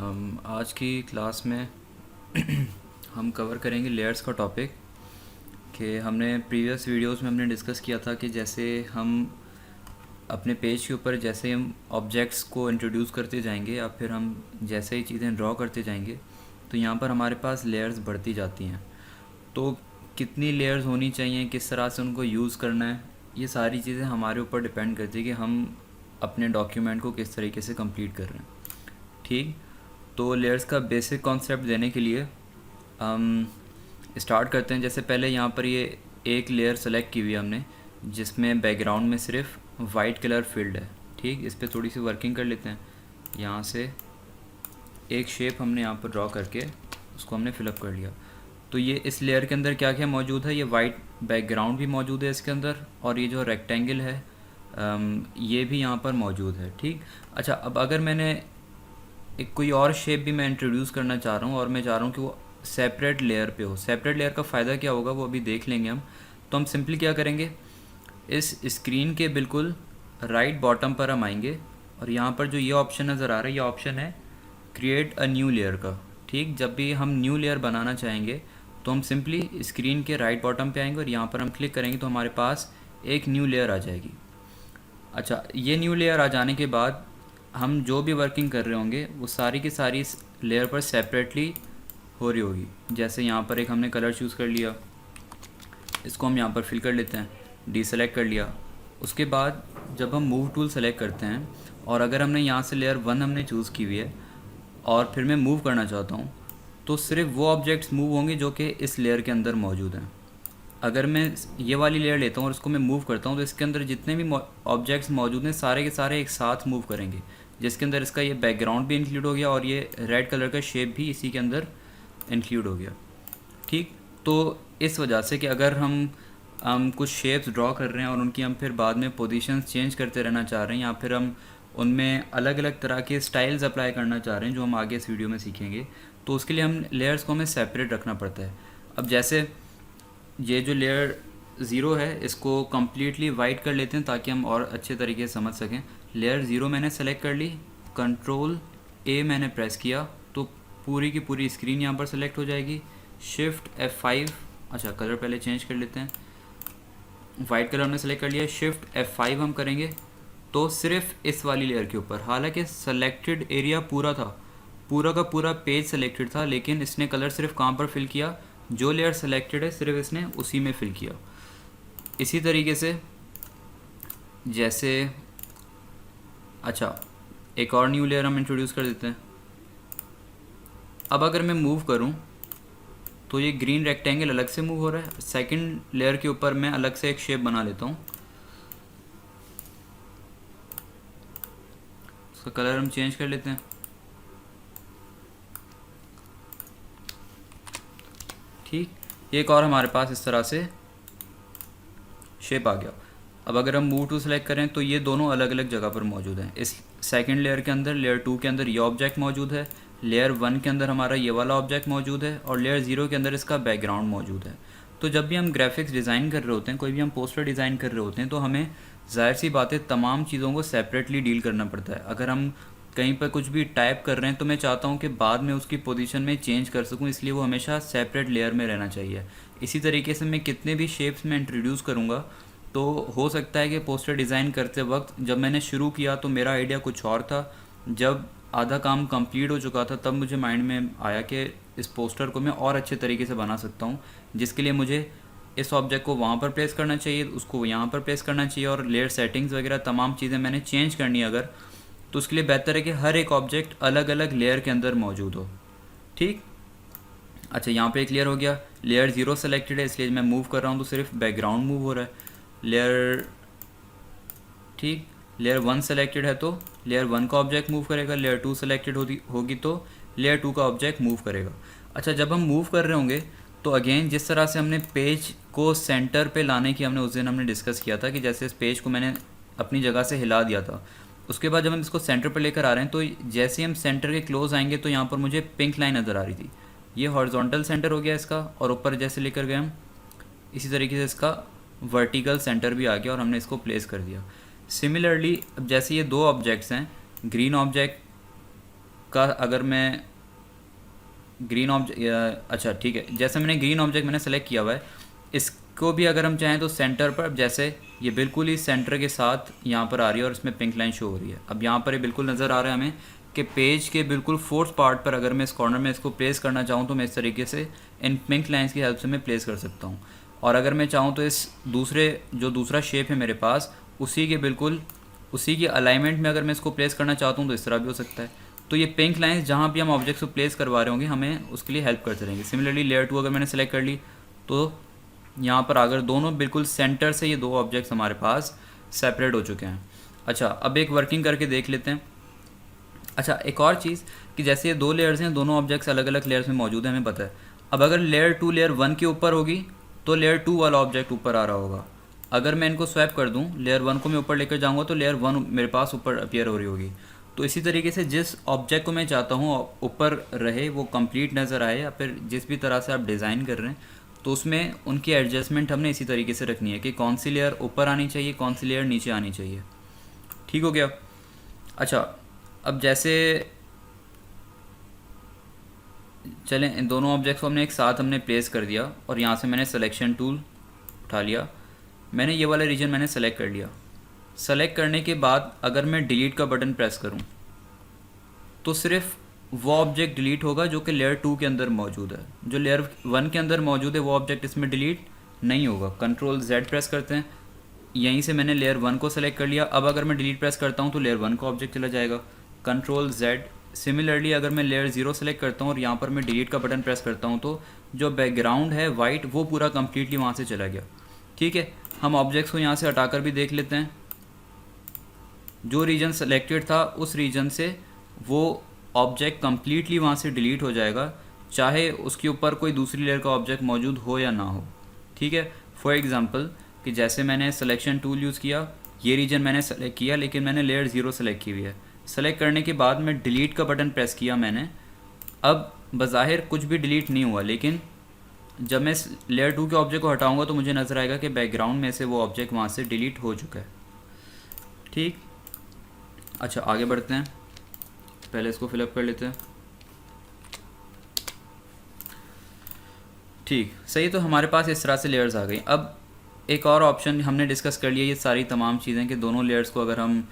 आज की क्लास में हम कवर करेंगे लेयर्स का टॉपिक। कि हमने प्रीवियस वीडियोस में हमने डिस्कस किया था कि जैसे हम अपने पेज के ऊपर जैसे हम ऑब्जेक्ट्स को इंट्रोड्यूस करते जाएंगे या फिर हम जैसे ही चीज़ें ड्रॉ करते जाएंगे तो यहाँ पर हमारे पास लेयर्स बढ़ती जाती हैं। तो कितनी लेयर्स होनी चाहिए, किस तरह से उनको यूज़ करना है, ये सारी चीज़ें हमारे ऊपर डिपेंड करती है कि हम अपने डॉक्यूमेंट को किस तरीके से कंप्लीट कर रहे हैं। ठीक, तो लेयर्स का बेसिक कॉन्सेप्ट देने के लिए हम स्टार्ट करते हैं। जैसे पहले यहाँ पर ये एक लेयर सेलेक्ट की हुई है हमने, जिसमें बैकग्राउंड में सिर्फ वाइट कलर फील्ड है। ठीक, इस पर थोड़ी सी वर्किंग कर लेते हैं। यहाँ से एक शेप हमने यहाँ पर ड्रॉ करके उसको हमने फिलअप कर लिया। तो ये इस लेयर के अंदर क्या क्या मौजूद है, ये वाइट बैकग्राउंड भी मौजूद है इसके अंदर, और ये जो रेक्टेंगल है ये भी यहाँ पर मौजूद है। ठीक, अच्छा, अब अगर मैंने एक कोई और शेप भी मैं इंट्रोड्यूस करना चाह रहा हूँ और मैं चाह रहा हूँ कि वो सेपरेट लेयर पे हो। सेपरेट लेयर का फ़ायदा क्या होगा वो अभी देख लेंगे हम। तो हम सिंपली क्या करेंगे, इस स्क्रीन के बिल्कुल राइट बॉटम पर हम आएंगे और यहाँ पर जो ये ऑप्शन नज़र आ रहा है, ये ऑप्शन है क्रिएट अ न्यू लेयर का। ठीक, जब भी हम न्यू लेयर बनाना चाहेंगे तो हम सिंपली स्क्रीन के राइट बॉटम पे आएंगे और यहाँ पर हम क्लिक करेंगे तो हमारे पास एक न्यू लेयर आ जाएगी। अच्छा, ये न्यू लेयर आ जाने के बाद हम जो भी वर्किंग कर रहे होंगे वो सारी की सारी इस लेयर पर सेपरेटली हो रही होगी। जैसे यहाँ पर एक हमने कलर चूज़ कर लिया, इसको हम यहाँ पर फिल कर लेते हैं, डीसेलेक्ट कर लिया। उसके बाद जब हम मूव टूल सेलेक्ट करते हैं और अगर हमने यहाँ से लेयर 1 हमने चूज़ की हुई है और फिर मैं मूव करना चाहता हूँ तो सिर्फ वो ऑब्जेक्ट्स मूव होंगे जो कि इस लेयर के अंदर मौजूद हैं। अगर मैं ये वाली लेयर लेता हूँ और इसको मैं मूव करता हूँ तो इसके अंदर जितने भी ऑब्जेक्ट्स मौजूद हैं सारे के सारे एक साथ मूव करेंगे, जिसके अंदर इसका ये बैकग्राउंड भी इंक्लूड हो गया और ये रेड कलर का शेप भी इसी के अंदर इंक्लूड हो गया। ठीक, तो इस वजह से कि अगर हम कुछ शेप्स ड्रॉ कर रहे हैं और उनकी हम फिर बाद में पोजीशंस चेंज करते रहना चाह रहे हैं या फिर हम उनमें अलग अलग तरह के स्टाइल्स अप्लाई करना चाह रहे हैं जो हम आगे इस वीडियो में सीखेंगे, तो उसके लिए हम लेयर्स को हमें सेपरेट रखना पड़ता है। अब जैसे ये जो लेयर 0 है इसको कम्प्लीटली वाइट कर लेते हैं ताकि हम और अच्छे तरीके से समझ सकें। लेयर 0 मैंने सेलेक्ट कर ली, कंट्रोल A मैंने प्रेस किया तो पूरी की पूरी स्क्रीन यहाँ पर सेलेक्ट हो जाएगी। शिफ्ट F5, अच्छा कलर पहले चेंज कर लेते हैं, वाइट कलर हमने सेलेक्ट कर लिया, शिफ्ट F5 हम करेंगे तो सिर्फ इस वाली लेयर के ऊपर, हालांकि सेलेक्टेड एरिया पूरा था, पूरा का पूरा पेज सेलेक्टेड था, लेकिन इसने कलर सिर्फ कहाँ पर फिल किया, जो लेयर सेलेक्टेड है सिर्फ इसने उसी में फिल किया। इसी तरीके से जैसे, अच्छा एक और न्यू लेयर हम इंट्रोड्यूस कर देते हैं। अब अगर मैं मूव करूं तो ये ग्रीन रेक्टेंगल अलग से मूव हो रहा है, सेकंड लेयर के ऊपर मैं अलग से एक शेप बना लेता हूं, उसका कलर हम चेंज कर लेते हैं। ठीक, एक और हमारे पास इस तरह से शेप आ गया। अब अगर हम मूव टू सेलेक्ट करें तो ये दोनों अलग अलग जगह पर मौजूद हैं। इस सेकंड लेयर के अंदर, लेयर 2 के अंदर ये ऑब्जेक्ट मौजूद है, लेयर 1 के अंदर हमारा ये वाला ऑब्जेक्ट मौजूद है और लेयर 0 के अंदर इसका बैकग्राउंड मौजूद है। तो जब भी हम ग्राफिक्स डिज़ाइन कर रहे होते हैं, कोई भी हम पोस्टर डिज़ाइन कर रहे होते हैं, तो हमें ज़ाहिर सी बात है तमाम चीज़ों को सेपरेटली डील करना पड़ता है। अगर हम कहीं पर कुछ भी टाइप कर रहे हैं तो मैं चाहता हूँ कि बाद में उसकी पोजीशन में चेंज कर सकूँ, इसलिए वो हमेशा सेपरेट लेयर में रहना चाहिए। इसी तरीके से मैं कितने भी शेप्स में इंट्रोड्यूस करूँगा तो हो सकता है कि पोस्टर डिज़ाइन करते वक्त जब मैंने शुरू किया तो मेरा आइडिया कुछ और था, जब आधा काम कंप्लीट हो चुका था तब मुझे माइंड में आया कि इस पोस्टर को मैं और अच्छे तरीके से बना सकता हूँ, जिसके लिए मुझे इस ऑब्जेक्ट को वहाँ पर प्लेस करना चाहिए, उसको यहाँ पर प्लेस करना चाहिए और लेयर सेटिंग्स वगैरह तमाम चीज़ें मैंने चेंज करनी है अगर, तो उसके लिए बेहतर है कि हर एक ऑब्जेक्ट अलग अलग लेयर के अंदर मौजूद हो। ठीक, अच्छा यहाँ पे एक लेयर हो गया, लेयर 0 सेलेक्टेड है इसलिए मैं मूव कर रहा हूँ तो सिर्फ बैकग्राउंड मूव हो रहा है। लेयर, ठीक, लेयर 1 सेलेक्टेड है तो लेयर 1 का ऑब्जेक्ट मूव करेगा, लेयर 2 सेलेक्टेड होगी तो लेयर 2 का ऑब्जेक्ट मूव करेगा। अच्छा, जब हम मूव कर रहे होंगे तो अगेन जिस तरह से हमने पेज को सेंटर पे लाने की हमने उस दिन हमने डिस्कस किया था कि जैसे इस पेज को मैंने अपनी जगह से हिला दिया था, उसके बाद जब हम इसको सेंटर पर लेकर आ रहे हैं तो जैसे ही हम सेंटर के क्लोज आएंगे तो यहाँ पर मुझे पिंक लाइन नज़र आ रही थी, ये हॉरिजॉन्टल सेंटर हो गया इसका, और ऊपर जैसे लेकर गए हम इसी तरीके से इसका वर्टिकल सेंटर भी आ गया और हमने इसको प्लेस कर दिया। सिमिलरली अब जैसे ये दो ऑब्जेक्ट्स हैं, ग्रीन ऑब्जेक्ट का अगर मैं ग्रीन ऑब्जेक्ट, अच्छा ठीक है, जैसे मैंने ग्रीन ऑब्जेक्ट मैंने सेलेक्ट किया हुआ है, इसको भी अगर हम चाहें तो सेंटर पर, जैसे ये बिल्कुल ही सेंटर के साथ यहाँ पर आ रही है और इसमें पिंक लाइन शो हो रही है। अब यहाँ पर ये बिल्कुल नज़र आ रहा है हमें कि पेज के बिल्कुल फोर्थ पार्ट पर अगर मैं इस कॉर्नर में इसको प्लेस करना चाहूँ तो मैं इस तरीके से इन पिंक लाइन्स की हेल्प से मैं प्लेस कर सकता हूँ। और अगर मैं चाहूँ तो इस दूसरा शेप है मेरे पास, उसी की अलाइनमेंट में अगर मैं इसको प्लेस करना चाहता हूँ तो इस तरह भी हो सकता है। तो ये पिंक लाइंस जहाँ भी हम ऑब्जेक्ट्स को प्लेस करवा रहे होंगे हमें उसके लिए हेल्प करते रहेंगे। सिमिलरली लेयर 2 अगर मैंने सेलेक्ट कर ली तो यहाँ पर अगर दोनों बिल्कुल सेंटर से ये दो ऑब्जेक्ट्स हमारे पास सेपरेट हो चुके हैं। अच्छा, अब एक वर्किंग करके देख लेते हैं। अच्छा, एक और चीज़ कि जैसे ये दो लेयर्स हैं, दोनों ऑब्जेक्ट्स अलग अलग लेयर्स में मौजूद हैं, हमें पता है। अब अगर लेयर 2 लेयर 1 के ऊपर होगी तो लेयर 2 वाला ऑब्जेक्ट ऊपर आ रहा होगा। अगर मैं इनको स्वैप कर दूं, लेयर 1 को मैं ऊपर लेकर जाऊंगा तो लेयर 1 मेरे पास ऊपर अपीयर हो रही होगी। तो इसी तरीके से जिस ऑब्जेक्ट को मैं चाहता हूँ ऊपर रहे, वो कंप्लीट नज़र आए, या फिर जिस भी तरह से आप डिज़ाइन कर रहे हैं तो उसमें उनकी एडजस्टमेंट हमने इसी तरीके से रखनी है कि कौन सी लेयर ऊपर आनी चाहिए, कौन सी लेयर नीचे आनी चाहिए। ठीक हो गया। अच्छा, अब जैसे चलें, इन दोनों ऑब्जेक्ट्स को हमने एक साथ हमने प्लेस कर दिया और यहाँ से मैंने सिलेक्शन टूल उठा लिया, मैंने ये वाला रीजन मैंने सेलेक्ट कर लिया। सेलेक्ट करने के बाद अगर मैं डिलीट का बटन प्रेस करूं तो सिर्फ वो ऑब्जेक्ट डिलीट होगा जो कि लेयर 2 के अंदर मौजूद है। जो लेयर 1 के अंदर मौजूद है वो ऑब्जेक्ट इसमें डिलीट नहीं होगा। कंट्रोल Z प्रेस करते हैं, यहीं से मैंने लेयर 1 को सेलेक्ट कर लिया। अब अगर मैं डिलीट प्रेस करता हूं तो लेयर 1 का ऑब्जेक्ट चला जाएगा। Control Z। सिमिलरली अगर मैं लेयर 0 सेलेक्ट करता हूं और यहाँ पर मैं डिलीट का बटन प्रेस करता हूँ तो जो बैकग्राउंड है वाइट वो पूरा कम्प्लीटली वहाँ से चला गया। ठीक है, हम ऑब्जेक्ट्स को यहाँ से हटाकर भी देख लेते हैं। जो रीजन सेलेक्टेड था उस रीजन से वो ऑब्जेक्ट कम्प्लीटली वहाँ से डिलीट हो जाएगा, चाहे उसके ऊपर कोई दूसरी लेयर का ऑब्जेक्ट मौजूद हो या ना हो। ठीक है, फॉर एग्जांपल कि जैसे मैंने सिलेक्शन टूल यूज़ किया, ये रीजन मैंने सेलेक्ट किया लेकिन मैंने लेयर 0 सेलेक्ट की हुई है। सेलेक्ट करने के बाद मैं डिलीट का बटन प्रेस किया मैंने, अब बज़ाहिर कुछ भी डिलीट नहीं हुआ, लेकिन जब मैं लेयर 2 के ऑब्जेक्ट को हटाऊंगा तो मुझे नज़र आएगा कि बैकग्राउंड में से वो ऑब्जेक्ट वहाँ से डिलीट हो चुका है। ठीक, अच्छा आगे बढ़ते हैं, पहले इसको फिलअप कर लेते हैं। ठीक, सही, तो हमारे पास इस तरह से लेयर्स आ गई। अब एक और ऑप्शन हमने डिस्कस कर लिया, ये सारी तमाम चीज़ें कि दोनों लेयर्स को अगर हम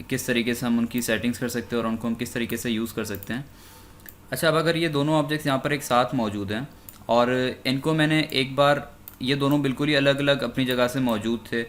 किस तरीके से हम उनकी सेटिंग्स कर सकते हैं और उनको हम किस तरीके से यूज़ कर सकते हैं। अच्छा, अब अगर ये दोनों ऑब्जेक्ट्स यहाँ पर एक साथ मौजूद हैं और इनको मैंने एक बार, ये दोनों बिल्कुल ही अलग अलग अपनी जगह से मौजूद थे,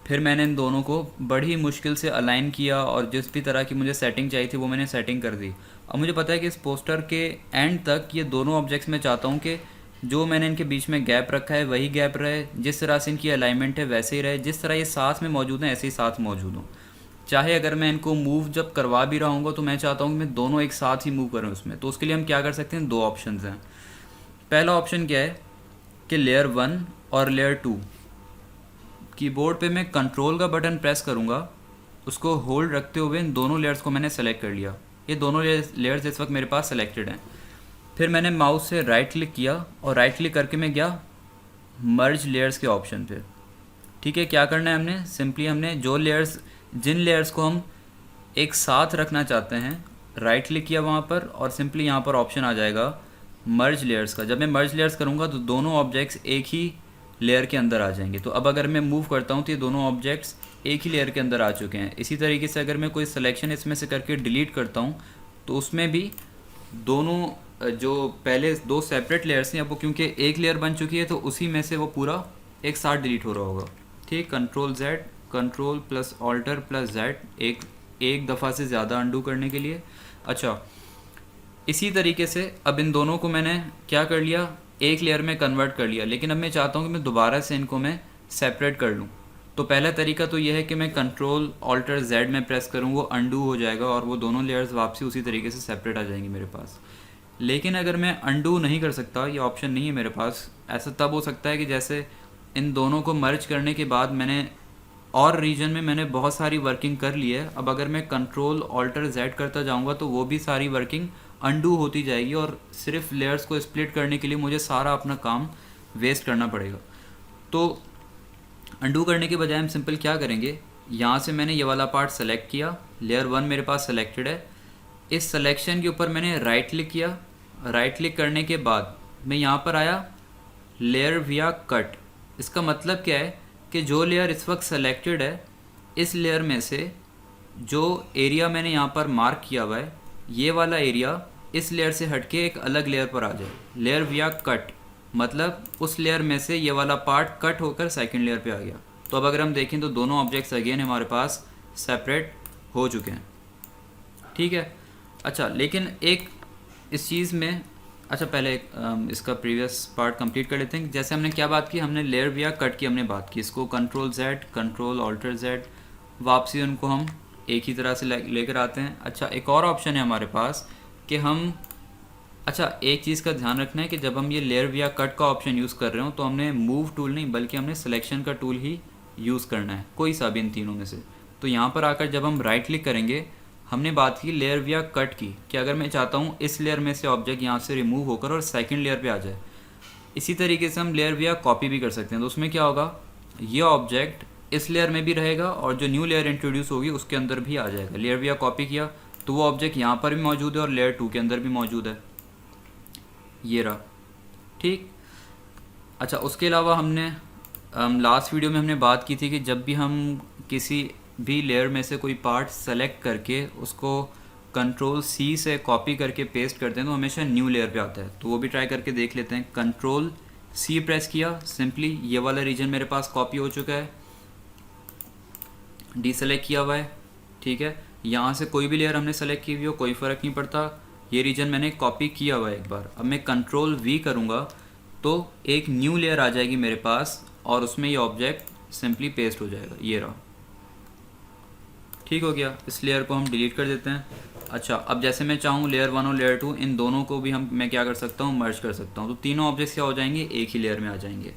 फिर मैंने इन दोनों को बड़ी मुश्किल से अलाइन किया और जिस भी तरह की मुझे सेटिंग चाहिए थी वो मैंने सेटिंग कर दी। अब मुझे पता है कि इस पोस्टर के एंड तक ये दोनों ऑब्जेक्ट्स मैं चाहता हूँ कि जो मैंने इनके बीच में गैप रखा है वही गैप रहे, जिस तरह से इनकी अलाइनमेंट है वैसे ही रहे, जिस तरह ये साथ में मौजूद हैं ऐसे ही साथ मौजूद हों। चाहे अगर मैं इनको मूव जब करवा भी रहा हूँ तो मैं चाहता हूँ कि मैं दोनों एक साथ ही मूव करूँ उसमें। तो उसके लिए हम क्या कर सकते हैं, दो ऑप्शंस हैं। पहला ऑप्शन क्या है कि लेयर 1 और लेयर 2, कीबोर्ड पे मैं कंट्रोल का बटन प्रेस करूँगा, उसको होल्ड रखते हुए इन दोनों लेयर्स को मैंने सेलेक्ट कर लिया। ये दोनों लेयर्स इस वक्त मेरे पास सेलेक्टेड हैं। फिर मैंने माउस से राइट क्लिक किया और राइट क्लिक करके मैं गया मर्ज लेयर्स के ऑप्शन पे। ठीक है, क्या करना है हमने, सिंपली हमने जिन लेयर्स को हम एक साथ रखना चाहते हैं, राइट क्लिक किया वहाँ पर और सिंपली यहाँ पर ऑप्शन आ जाएगा मर्ज लेयर्स का। जब मैं मर्ज लेयर्स करूँगा तो दोनों ऑब्जेक्ट्स एक ही लेयर के अंदर आ जाएंगे। तो अब अगर मैं मूव करता हूँ तो ये दोनों ऑब्जेक्ट्स एक ही लेयर के अंदर आ चुके हैं। इसी तरीके से अगर मैं कोई सिलेक्शन इसमें से करके डिलीट करता हूँ तो उसमें भी दोनों जो पहले दो सेपरेट लेयर्स हैं अब वो क्योंकि एक लेयर बन चुकी है तो उसी में से वो पूरा एक साथ डिलीट हो रहा होगा। ठीक, control Z, control plus alter plus Z, एक दफ़ा से ज़्यादा अंडू करने के लिए। अच्छा, इसी तरीके से अब इन दोनों को मैंने क्या कर लिया, एक लेयर में कन्वर्ट कर लिया, लेकिन अब मैं चाहता हूँ कि मैं दोबारा से इनको मैं सेपरेट कर लूँ। तो पहला तरीका तो यह है कि मैं कंट्रोल ऑल्टर Z में प्रेस करूँ, वो अंडू हो जाएगा और वो दोनों लेयर्स वापसी उसी तरीके से सेपरेट आ जाएंगी मेरे पास। लेकिन अगर मैं अंडू नहीं कर सकता, ये ऑप्शन नहीं है मेरे पास, ऐसा तब हो सकता है कि जैसे इन दोनों को मर्ज करने के बाद मैंने और रीजन में मैंने बहुत सारी वर्किंग कर ली है। अब अगर मैं कंट्रोल ऑल्टर Z करता जाऊंगा तो वो भी सारी वर्किंग अंडू होती जाएगी और सिर्फ लेयर्स को स्प्लिट करने के लिए मुझे सारा अपना काम वेस्ट करना पड़ेगा। तो अंडू करने के बजाय हम सिंपल क्या करेंगे, यहाँ से मैंने ये वाला पार्ट सेलेक्ट किया, लेयर 1 मेरे पास सेलेक्टेड है, इस सिलेक्शन के ऊपर मैंने राइट क्लिक किया। राइट क्लिक करने के बाद मैं यहाँ पर आया लेयर विया कट। इसका मतलब क्या है कि जो लेयर इस वक्त सेलेक्टेड है, इस लेयर में से जो एरिया मैंने यहाँ पर मार्क किया हुआ है, ये वाला एरिया इस लेयर से हटके एक अलग लेयर पर आ जाए। लेयर विया कट मतलब उस लेयर में से ये वाला पार्ट कट होकर सेकंड लेयर पे आ गया। तो अब अगर हम देखें तो दोनों ऑब्जेक्ट्स अगेन हमारे पास सेपरेट हो चुके हैं। ठीक है। अच्छा, लेकिन एक इस चीज़ में, अच्छा पहले इसका प्रीवियस पार्ट कंप्लीट कर लेते हैं। जैसे हमने क्या बात की, हमने लेयर विया कट की हमने बात की। इसको control Z, control alter Z, वापसी उनको हम एक ही तरह से लेकर आते हैं। अच्छा, एक और ऑप्शन है हमारे पास कि हम, अच्छा एक चीज़ का ध्यान रखना है कि जब हम ये लेयर विया कट का ऑप्शन यूज़ कर रहे हो तो हमने मूव टूल नहीं बल्कि हमने सिलेक्शन का टूल ही यूज़ करना है, कोई सा भी इन तीनों में से। तो यहाँ पर आकर जब हम राइट क्लिक करेंगे, हमने बात की लेयर विया कट की कि अगर मैं चाहता हूँ इस लेयर में से ऑब्जेक्ट यहाँ से रिमूव होकर और सेकंड लेयर पे आ जाए। इसी तरीके से हम लेयर विया कॉपी भी कर सकते हैं। तो उसमें क्या होगा, ये ऑब्जेक्ट इस लेयर में भी रहेगा और जो न्यू लेयर इंट्रोड्यूस होगी उसके अंदर भी आ जाएगा। लेयर विया कॉपी किया तो वो ऑब्जेक्ट यहाँ पर भी मौजूद है और लेयर 2 के अंदर भी मौजूद है, ये रहा। ठीक। अच्छा, उसके अलावा हमने लास्ट वीडियो में हमने बात की थी कि जब भी हम किसी भी लेयर में से कोई पार्ट सेलेक्ट करके उसको कंट्रोल C से कॉपी करके पेस्ट करते हैं तो हमेशा न्यू लेयर पे आता है। तो वो भी ट्राई करके देख लेते हैं। कंट्रोल C प्रेस किया, सिंपली ये वाला रीजन मेरे पास कॉपी हो चुका है, डीसेलेक्ट किया हुआ है। ठीक है, यहाँ से कोई भी लेयर हमने सेलेक्ट की हुई हो कोई फ़र्क नहीं पड़ता, ये रीजन मैंने कॉपी किया हुआ है एक बार। अब मैं कंट्रोल V करूँगा तो एक न्यू लेयर आ जाएगी मेरे पास और उसमें ये ऑब्जेक्ट सिंपली पेस्ट हो जाएगा, ये रहा। ठीक हो गया, इस लेयर को हम डिलीट कर देते हैं। अच्छा, अब जैसे मैं चाहूँ लेयर 1 और लेयर 2 इन दोनों को भी मैं क्या कर सकता हूँ, मर्ज कर सकता हूँ। तो तीनों ऑब्जेक्ट्स क्या हो जाएंगे, एक ही लेयर में आ जाएंगे।